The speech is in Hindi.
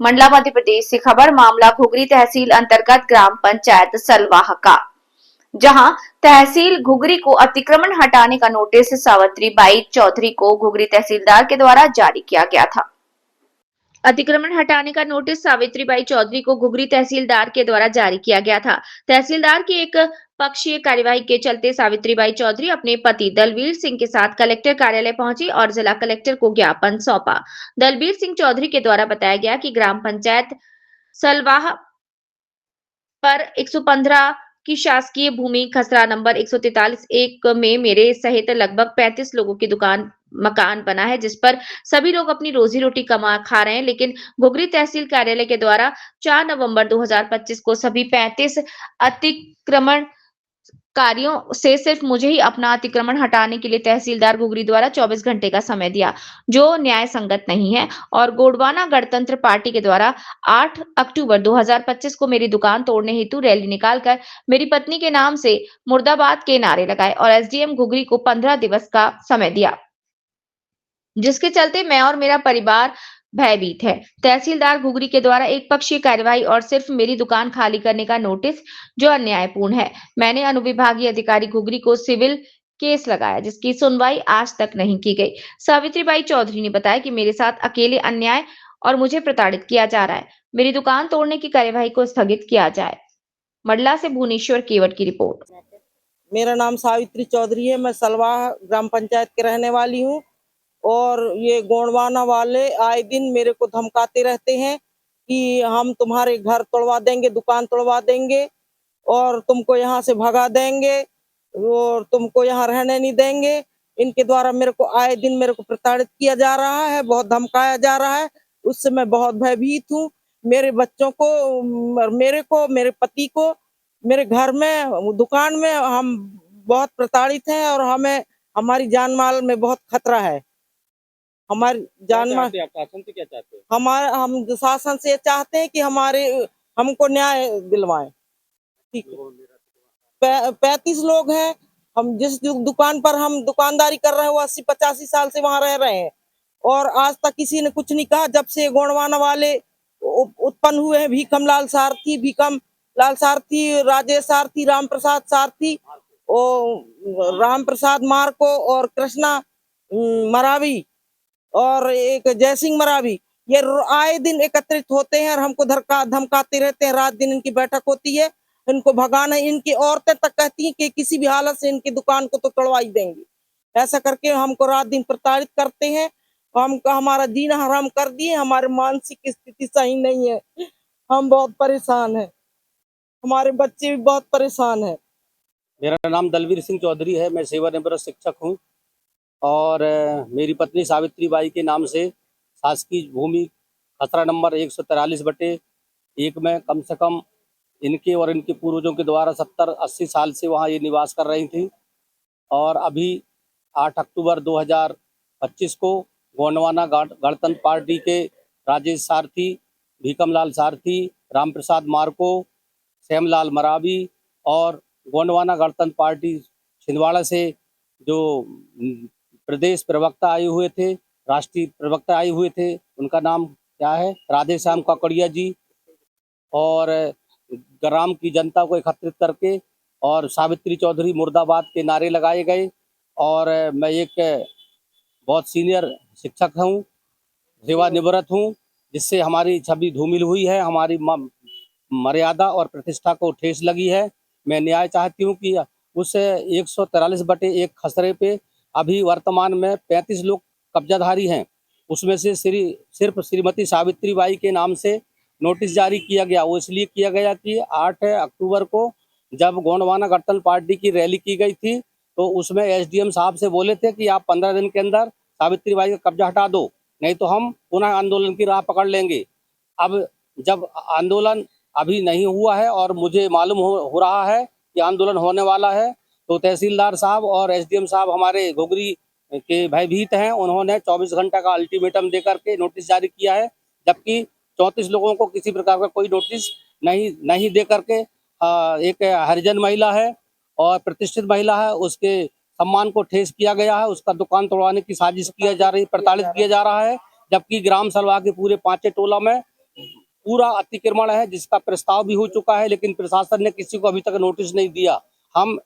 मंडला मध्य प्रदेश से खबर। मामला घुघरी तहसील अंतर्गत ग्राम पंचायत सलवाह का, जहां तहसील घुघरी को अतिक्रमण हटाने का नोटिस सावित्री बाई चौधरी को घुघरी तहसीलदार के द्वारा जारी किया गया था। अतिक्रमण हटाने का नोटिस सावित्रीबाई चौधरी को घुघरी तहसीलदार के द्वारा जारी किया गया था। तहसीलदार की एक पक्षीय कार्यवाही के चलते सावित्रीबाई चौधरी अपने पति दलवीर सिंह के साथ कलेक्टर कार्यालय पहुंची और जिला कलेक्टर को ज्ञापन सौंपा। दलवीर सिंह चौधरी के द्वारा बताया गया कि ग्राम पंचायत सलवाह पर 115 की शासकीय भूमि खसरा नंबर 143-1 में मेरे सहित लगभग 35 लोगों की दुकान मकान बना है, जिस पर सभी लोग अपनी रोजी रोटी कमा खा रहे हैं। लेकिन घुघरी तहसील कार्यालय के द्वारा 4 नवंबर 2025 को सभी 35 अतिक्रमण कार्यों से सिर्फ मुझे ही अपना अतिक्रमण हटाने के लिए तहसीलदार घुघरी द्वारा 24 घंटे का समय दिया, जो न्याय संगत नहीं है। और गोंडवाना गणतंत्र पार्टी के द्वारा 8 अक्टूबर 2025 को मेरी दुकान तोड़ने हेतु रैली निकालकर मेरी पत्नी के नाम से मुर्दाबाद के नारे लगाए और एसडीएम घुघरी को 15 दिवस का समय दिया, जिसके चलते मैं और मेरा परिवार भयभीत है। तहसीलदार घुघरी के द्वारा एक पक्षीय कार्यवाही और सिर्फ मेरी दुकान खाली करने का नोटिस, जो अन्यायपूर्ण है। मैंने अनुविभागीय अधिकारी घुघरी को सिविल केस लगाया, जिसकी सुनवाई आज तक नहीं की गई। सावित्रीबाई चौधरी ने बताया कि मेरे साथ अकेले अन्याय और मुझे प्रताड़ित किया जा रहा है। मेरी दुकान तोड़ने की कार्यवाही को स्थगित किया जाए। मंडला से भुवनेश्वर केवट की रिपोर्ट। मेरा नाम सावित्री चौधरी है। मैं सलवाह ग्राम पंचायत के रहने वाली हूँ और ये गोंडवाना वाले आए दिन मेरे को धमकाते रहते हैं कि हम तुम्हारे घर तोड़वा देंगे, दुकान तोड़वा देंगे और तुमको यहाँ से भगा देंगे और तुमको यहाँ रहने नहीं देंगे। इनके द्वारा मेरे को आए दिन मेरे को प्रताड़ित किया जा रहा है, बहुत धमकाया जा रहा है। उससे मैं बहुत भयभीत हूँ। मेरे बच्चों को, मेरे पति को, मेरे घर में, दुकान में हम बहुत प्रताड़ित हैं और हमें हमारी जान माल में बहुत खतरा है। हमारी जान माल शासन से क्या चाहते हैं? हम शासन से चाहते हैं कि हमको न्याय दिलवाएं। ठीक है। 35 लोग हैं। हम जिस दुकान पर हम दुकानदारी कर रहे हैं वो 80-85 साल से वहां रह रहे हैं और आज तक किसी ने कुछ नहीं कहा। जब से गोंडवाना वाले उत्पन्न हुए हैं, भीखम लाल सारथी, राजेश सारथी, राम प्रसाद सारथी, राम प्रसाद मार्को और कृष्णा मरावी और एक जयसिंह मरावी, ये आए दिन एकत्रित होते हैं और हमको धमकाते रहते हैं। रात दिन इनकी बैठक होती है, इनको भगाना। इनकी औरतें तक कहती हैं कि किसी भी हालत से इनकी दुकान को तो तोड़वा ही देंगे। ऐसा करके हमको रात दिन प्रताड़ित करते हैं। हमारा जीना हराम कर दिए। हमारे मानसिक स्थिति सही नहीं है। हम बहुत परेशान हैं। हमारे बच्चे भी बहुत परेशान हैं। मेरा नाम दलवीर सिंह चौधरी है। मैं सेवानिवृत्त शिक्षक हूँ और मेरी पत्नी सावित्री बाई के नाम से शासकीय भूमि खसरा नंबर 143/1 में कम से कम इनके और इनके पूर्वजों के द्वारा 70-80 साल से वहाँ ये निवास कर रही थी। और अभी 8 अक्टूबर 2025 को गोंडवाना गणतंत्र पार्टी के राजेश सारथी, भीखम लाल सारथी, राम प्रसाद मार्को, श्यामलाल मरावी और गोंडवाना गणतंत्र पार्टी छिंदवाड़ा से जो प्रदेश प्रवक्ता आए हुए थे, राष्ट्रीय प्रवक्ता आए हुए थे, उनका नाम क्या है, राधे श्याम काकड़िया जी, और ग्राम की जनता को एकत्रित करके और सावित्री चौधरी मुर्दाबाद के नारे लगाए गए। और मैं एक बहुत सीनियर शिक्षक हूँ, सेवानिवृत्त हूँ, जिससे हमारी छवि धूमिल हुई है, हमारी मर्यादा और प्रतिष्ठा को ठेस लगी है। मैं न्याय चाहती हूँ कि उस 143/1 खसरे पे अभी वर्तमान में 35 लोग कब्जाधारी हैं। उसमें से सिर्फ श्रीमती सावित्री बाई के नाम से नोटिस जारी किया गया। वो इसलिए किया गया कि 8 अक्टूबर को जब गोंडवाना गणतंत्र पार्टी की रैली की गई थी तो उसमें एसडीएम साहब से बोले थे कि आप 15 दिन के अंदर सावित्री बाई का कब्जा हटा दो, नहीं तो हम पुनः आंदोलन की राह पकड़ लेंगे। अब जब आंदोलन अभी नहीं हुआ है और मुझे मालूम हो रहा है कि आंदोलन होने वाला है, तो तहसीलदार साहब और एसडीएम साहब हमारे घुघरी के भयभीत हैं। उन्होंने 24 घंटा का अल्टीमेटम देकर के नोटिस जारी किया है, जबकि 34 लोगों को किसी प्रकार का कोई नोटिस नहीं दे करके एक हरिजन महिला है और प्रतिष्ठित महिला है, उसके सम्मान को ठेस किया गया है। उसका दुकान तोड़वाने की साजिश किया जा रही, प्रताड़ित किया जा रहा है। जबकि ग्राम सलवा के पूरे 5 टोला में पूरा अतिक्रमण है, जिसका प्रस्ताव भी हो चुका है, लेकिन प्रशासन ने किसी को अभी तक नोटिस नहीं दिया। हम